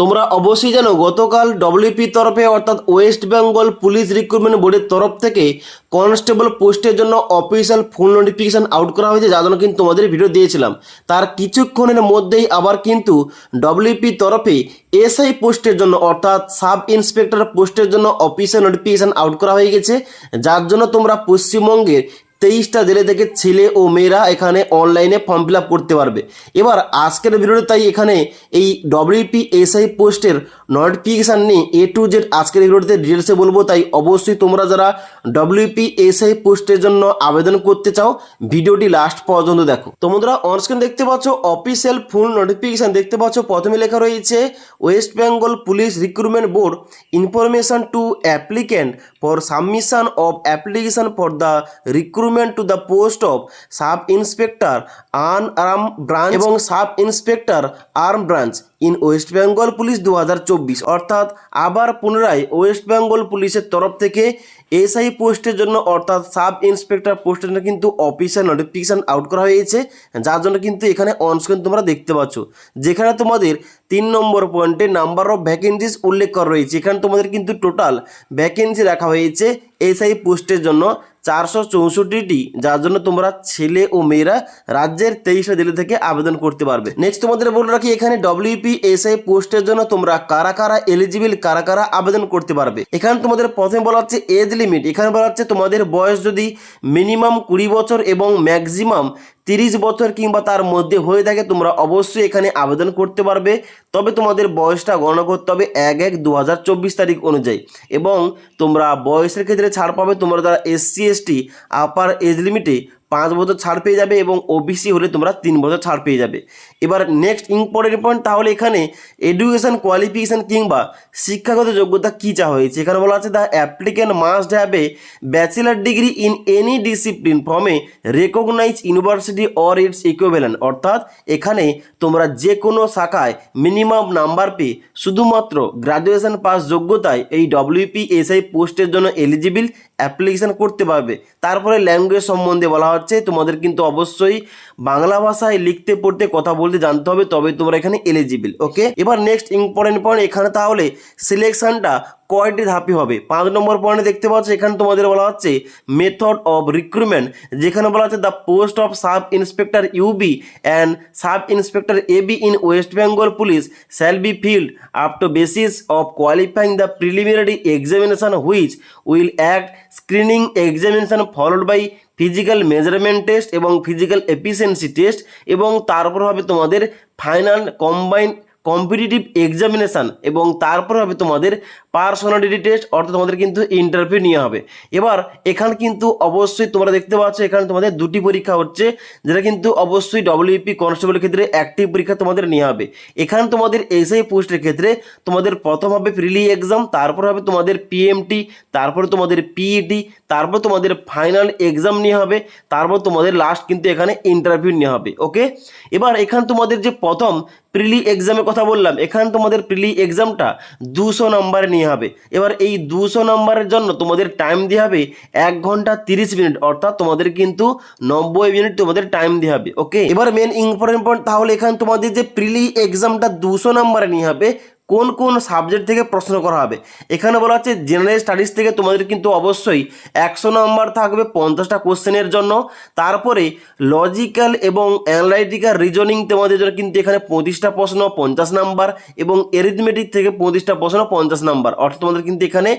তোমরা অবশ্যই জানো গতকাল ডব্লিউপি তরফে অর্থাৎ ওয়েস্ট বেঙ্গল পুলিশ রিক্রুটমেন্ট বোর্ডের তরফ থেকে কনস্টেবল পোস্টের জন্য অফিসিয়াল ফুল নোটিফিকেশন আউট করা হয়েছে, যার জন্য কিন্তু তোমাদের ভিডিও দিয়েছিলাম। তার কিছুক্ষণের মধ্যেই আবার কিন্তু ডব্লিউপি তরফে এসআই পোস্টের জন্য অর্থাৎ সাব ইন্সপেক্টর পোস্টের জন্য অফিসিয়াল নোটিফিকেশন আউট করা হয়ে গেছে, যার জন্য তোমরা পশ্চিমবঙ্গের 23টা জেলে থেকে ছেলে ও মেয়েরা এখানে অনলাইনে ফর্ম ফিল আপ করতে পারবে। এবার আজকের ভিডিওতে তাই এখানে এই ডব্লিউপি এসআই পোস্টের নোটিফিকেশান নিয়ে এ টু জেড আজকের ভিডিওতে ডিটেলসে বলবো। তাই অবশ্যই তোমরা যারা ডব্লিউপি এসআই পোস্টের জন্য আবেদন করতে চাও ভিডিওটি লাস্ট পর্যন্ত দেখো। তোমরা অনস্ক্রিন দেখতে পাচ্ছ অফিসিয়াল ফুল নোটিফিকেশান দেখতে পাচ্ছ। প্রথমে লেখা রয়েছে West Bengal police recruitment board information to applicant for submission of application for the recruitment to the post of sub inspector arm branch এবং sub inspector arm branch in West Bengal police 2024। অর্থাৎ আবার পুনরায় West Bengal পুলিশের তরফ থেকে এসআই পোস্টের জন্য অর্থাৎ সাব ইন্সপেক্টর পোস্টের জন্য কিন্তু অফিসিয়াল নোটিফিকেশান আউট করা হয়েছে, যার জন্য কিন্তু এখানে অনস্ক্রিন তোমরা দেখতে পাচ্ছ, যেখানে তোমাদের 3 নম্বর পয়েন্টে নাম্বার অফ ভ্যাকেন্সিস উল্লেখ করা রয়েছে। এখানে তোমাদের কিন্তু টোটাল ভ্যাকেন্সি রাখা হয়েছে এসআই পোস্টের জন্য 464টি, যার জন্য তোমরা ছেলে ও মেয়েরা রাজ্যের 23টা জেলা থেকে আবেদন করতে পারবে। নেক্সট তোমাদের বলে রাখি এখানে ডব্লিউপি এসআই পোস্টের জন্য তোমরা কারা কারা এলিজিবল, কারা কারা আবেদন করতে পারবে। এখানে তোমাদের প্রথমে বলা হচ্ছে এজ লিমিট। এখানে বলা হচ্ছে তোমাদের বয়স যদি মিনিমাম 20 বছর এবং ম্যাক্সিমাম 30 বছর কিংবা তার মধ্যে হয়ে থাকে তোমরা অবশ্যই এখানে আবেদন করতে পারবে। তবে তোমাদের বয়সটা গণনা করতে হবে 1/1/2024 তারিখ অনুযায়ী, এবং তোমরা বয়সের ক্ষেত্রে ছাড় পাবে তোমরা যারা SC ST আপার এজ লিমিটে 5 বছর ছাড় পেয়ে যাবে এবং ওবিসি হলে তোমরা 3 বছর ছাড় পেয়ে যাবে। এবার নেক্সট ইম্পর্টেন্ট পয়েন্ট, তাহলে এখানে এডুকেশন কোয়ালিফিকেশান কিংবা শিক্ষাগত যোগ্যতা কী চাওয়া হয়েছে। এখানে বলা আছে the applicant must have a bachelor degree in any discipline from a recognise university or its equivalent. অর্থাৎ এখানে তোমরা যে কোনো শাখায় মিনিমাম নাম্বার পেয়ে শুধুমাত্র গ্রাজুয়েশন পাস যোগ্যতায় এই ডব্লিউপি এসআই পোস্টের জন্য এলিজিবল অ্যাপ্লিকেশান করতে পারবে। তারপরে ল্যাঙ্গুয়েজ সম্বন্ধে বলা হচ্ছে তোমাদের কিন্তু অবশ্যই বাংলা ভাষায় লিখতে পড়তে কথা বলতে জানতে হবে, তবে তোমরা এখানে এলিজিবল। ওকে, এবার নেক্সট ইম্পর্টেন্ট পয়েন্ট, এখানে তাহলে সিলেকশনটা কয়টি ধাপে হবে। 5 নম্বর পয়েন্টে দেখতে পাচ্ছ এখানে তোমাদের বলা হচ্ছে মেথড অফ রিক্রুটমেন্ট, যেখানে বলা হচ্ছে the post of sub inspector UB and sub inspector AB in West Bengal police shall be filled up to basis of qualifying the preliminary examination which will act screening examination followed by physical measurement test এবং physical efficiency test, এবং তারপর হবে তোমাদের final combined competitive examination, এবং তারপর হবে তোমাদের personality test, অর্থাৎ তোমাদের কিন্তু ইন্টারভিউ নেওয়া হবে। এবার এখানে কিন্তু অবশ্যই তোমরা দেখতে পাচ্ছ এখানে তোমাদের 2টি পরীক্ষা হচ্ছে, যেটা কিন্তু অবশ্যই ডব্লিউপি কনস্টেবলের ক্ষেত্রে একটি পরীক্ষা তোমাদের নেওয়া হবে। এখানে তোমাদের এসআই পোস্টের ক্ষেত্রে তোমাদের প্রথম হবে প্রিলি এক্সাম, তারপর হবে তোমাদের পিএমটি, তারপর তোমাদের পিইটি, তারপর তোমাদের ফাইনাল এক্সাম নেওয়া হবে, তারপর তোমাদের লাস্ট কিন্তু এখানে ইন্টারভিউ নেওয়া হবে। ওকে, এবার এখানে তোমাদের যে প্রথম প্রিলি এক্সামের কথা বললাম, এখানে তোমাদের প্রিলি এক্সামটা 200 নম্বরে নিয়ে হবে। এবার এই 200 নম্বরের জন্য তোমাদের টাইম দেওয়া হবে 1 ঘন্টা 30 মিনিট, অর্থাৎ তোমাদের কিন্তু 90 মিনিট তোমাদের টাইম দেওয়া হবে। ওকে, এবার মেন ইম্পর্টেন্ট পয়েন্ট, তাহলে এখানে তোমাদের যে প্রিলি এক্সামটা 200 নম্বরে নিয়ে হবে কোন কোন সাবজেক্ট থেকে প্রশ্ন করা হবে। এখানে বলা হচ্ছে জেনারেল স্টাডিজ থেকে তোমাদের কিন্তু অবশ্যই 100 নম্বর থাকবে 50টা কোশ্চেনের জন্য। তারপরে লজিক্যাল এবং অ্যানালাইটিক্যাল রিজনিং তোমাদের জন্য কিন্তু এখানে 25টা প্রশ্ন 50 নাম্বার, এবং এরিথমেটিক থেকে 25টা প্রশ্ন 50 নাম্বার, অর্থাৎ তোমাদের কিন্তু এখানে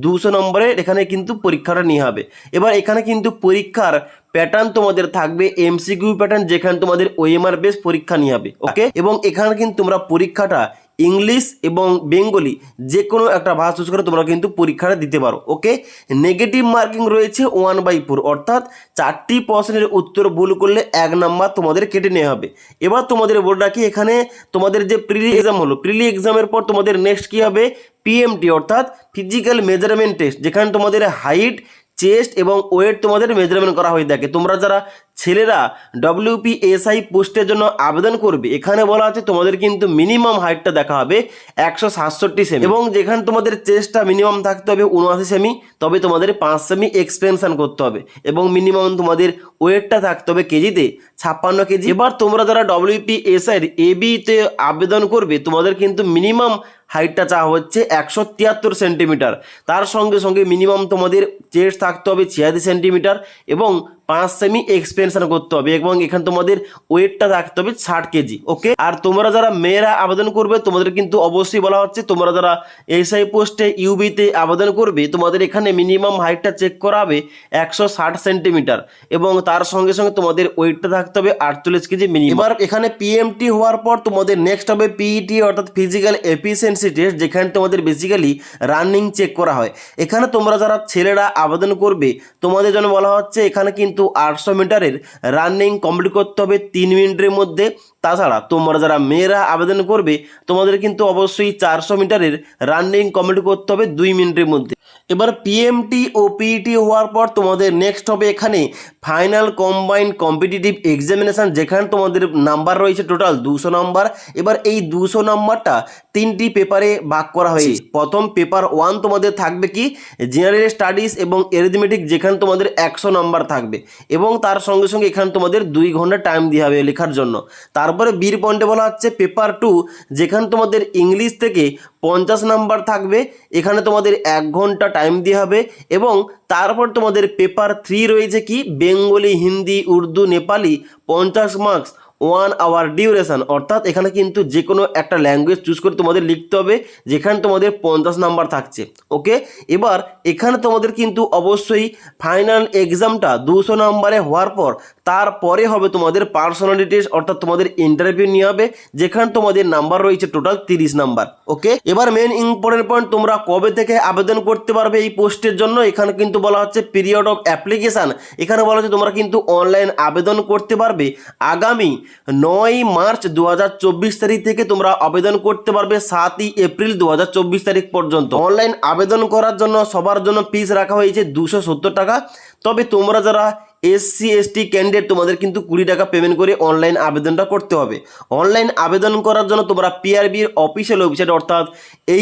200 নম্বরের এখানে কিন্তু পরীক্ষাটা নিয়ে হবে। এবার এখানে কিন্তু পরীক্ষার প্যাটার্ন তোমাদের থাকবে এমসিকিউ প্যাটার্ন, যেখানে তোমাদের ওএমআর বেস পরীক্ষা নিয়ে হবে। ওকে, এবং এখানে কিন্তু তোমরা পরীক্ষাটা ইংলিশ এবং বেঙ্গলি যে কোনো একটা ভাষা চুজ করে তোমরা কিন্তু পরীক্ষাটা দিতে পারো। ওকে, নেগেটিভ মার্কিং রয়েছে 1/4, অর্থাৎ 4টি প্রশ্নের উত্তর ভুল করলে 1 নাম্বার তোমাদের কেটে নেওয়া হবে। এবার তোমাদের বলে রাখি এখানে তোমাদের যে প্রিলি এক্সাম হলো, প্রিলি এক্সামের পর তোমাদের নেক্সট কী হবে, পিএমটি অর্থাৎ ফিজিক্যাল মেজারমেন্ট টেস্ট, যেখানে তোমাদের হাইট চেস্ট এবং ওয়েট তোমাদের মেজারমেন্ট করা হয়ে থাকে। তোমরা যারা ছেলেরা WPSI পোস্টের জন্য আবেদন করবে, এখানে বলা আছে তোমাদের কিন্তু মিনিমাম হাইটটা দেখা হবে 167 সেমি, এবং যেখানে তোমাদের চেস্টটা মিনিমাম থাকতে হবে 79 সেমি, তবে তোমাদের 5 সেমি এক্সপেনশন করতে হবে, এবং মিনিমাম তোমাদের ওয়েটটা থাকতে হবে কেজিতে 56 কেজি। এবার তোমরা যারা WPSI এর AB তে আবেদন করবে, তোমাদের কিন্তু মিনিমাম হাইটটা চাওয়া হচ্ছে 173 সেন্টিমিটার, তার সঙ্গে সঙ্গে মিনিমাম তোমাদের চেস্ট থাকতে হবে 86 সেন্টিমিটার, এবং 5 সেমি এক্সপেনশন করতে হবে, এবং এখানে তোমাদের ওয়েটটা থাকতে হবে 60 কেজি। ওকে, আর তোমরা যারা মেয়েরা আবেদন করবে, তোমাদের কিন্তু অবশ্যই বলা হচ্ছে তোমরা যারা SI পোস্টে UBতে আবেদন করবে, তোমাদের এখানে মিনিমাম হাইটটা চেক করা হবে 160 সেন্টিমিটার, এবং তার সঙ্গে সঙ্গে তোমাদের ওয়েটটা থাকতে হবে 48 কেজি মিনিমাম। এবার এখানে PMT হওয়ার পর তোমাদের নেক্সট হবে PET অর্থাৎ ফিজিক্যাল এফিসিয়েন্সি টেস্ট, যেখানে তোমাদের বেসিক্যালি রানিং চেক করা হয়। এখানে তোমরা যারা ছেলেরা আবেদন করবে, তোমাদের জন্য বলা হচ্ছে এখানে কিন্তু 800 মিটারের রানিং কমপ্লিট করতে হবে 3 মিনিটের মধ্যে। তাছাড়া তোমরা যারা মেয়েরা আবেদন করবে, তোমাদের কিন্তু অবশ্যই 400 মিটারের রানিং কমপ্লিট করতে হবে 2 মিনিটের মধ্যে। এবার PMT ও PET হওয়ার পর তোমাদের নেক্সট হবে এখানে ফাইনাল কম্বাইন্ড কম্পিটিটিভ এক্সামিনেশান, যেখানে তোমাদের নাম্বার রয়েছে টোটাল 200 নাম্বার। এবার এই 200 নাম্বারটা 3টি পেপারে ভাগ করা হয়েছে। প্রথম পেপার 1 তোমাদের থাকবে কি জেনারেল স্টাডিজ এবং অ্যারিথমেটিক, যেখানে তোমাদের 100 নাম্বার থাকবে, এবং তার সঙ্গে সঙ্গে এখানে তোমাদের 2 ঘন্টা টাইম দেওয়া হবে লেখার জন্য। তারপরে বির পয়েন্টে বলা হচ্ছে পেপার 2, যেখানে তোমাদের ইংলিশ থেকে 50 নাম্বার থাকবে, এখানে তোমাদের 1 ঘন্টা টাইম দেওয়া হবে, এবং তারপর তোমাদের পেপার 3 রয়েছে কি Bengali, Hindi, Urdu, Nepali 50 marks 1 hour duration, অর্থাৎ এখানে কিন্তু যে কোনো একটা ল্যাঙ্গুয়েজ চুজ করে তোমাদের লিখতে হবে, যেখানে তোমাদের 50 নাম্বার থাকছে। ওকে, এবার এখানে তোমাদের কিন্তু অবশ্যই ফাইনাল এক্সামটা 200 নাম্বারে হওয়ার পর তারপরে হবে তোমাদের পার্সোনালিটি টেস্ট, অর্থাৎ তোমাদের ইন্টারভিউ নিয়ে হবে, যেখানে তোমাদের নাম্বার রয়েছে টোটাল 30 নাম্বার। ওকে, এবার মেন ইম্পর্টেন্ট পয়েন্ট, তোমরা কবে থেকে আবেদন করতে পারবে এই পোস্টের জন্য। এখানে কিন্তু বলা হচ্ছে পিরিয়ড অফ অ্যাপ্লিকেশান, এখানে বলা হচ্ছে তোমরা কিন্তু অনলাইন আবেদন করতে পারবে আগামী 9 মার্চ 2024 তারিখ থেকে তোমরা আবেদন করতে পারবে 7 এপ্রিল 2024 তারিখ পর্যন্ত। অনলাইন আবেদন করার জন্য সবার জন্য ফিস রাখা হয়েছে 270 টাকা, তবে তোমরা যারা SC ST ক্যান্ডিডেট, তোমাদের কিন্তু 20 টাকা পেমেন্ট করে অনলাইন আবেদনটা করতে হবে। অনলাইন আবেদন করার জন্য তোমরা PRBর অফিসিয়াল ওয়েবসাইট অর্থাৎ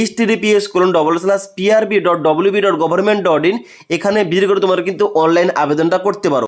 https://prb.wb.government.in এখানে ভিজিট করে তোমরা কিন্তু অনলাইন আবেদনটা করতে পারো।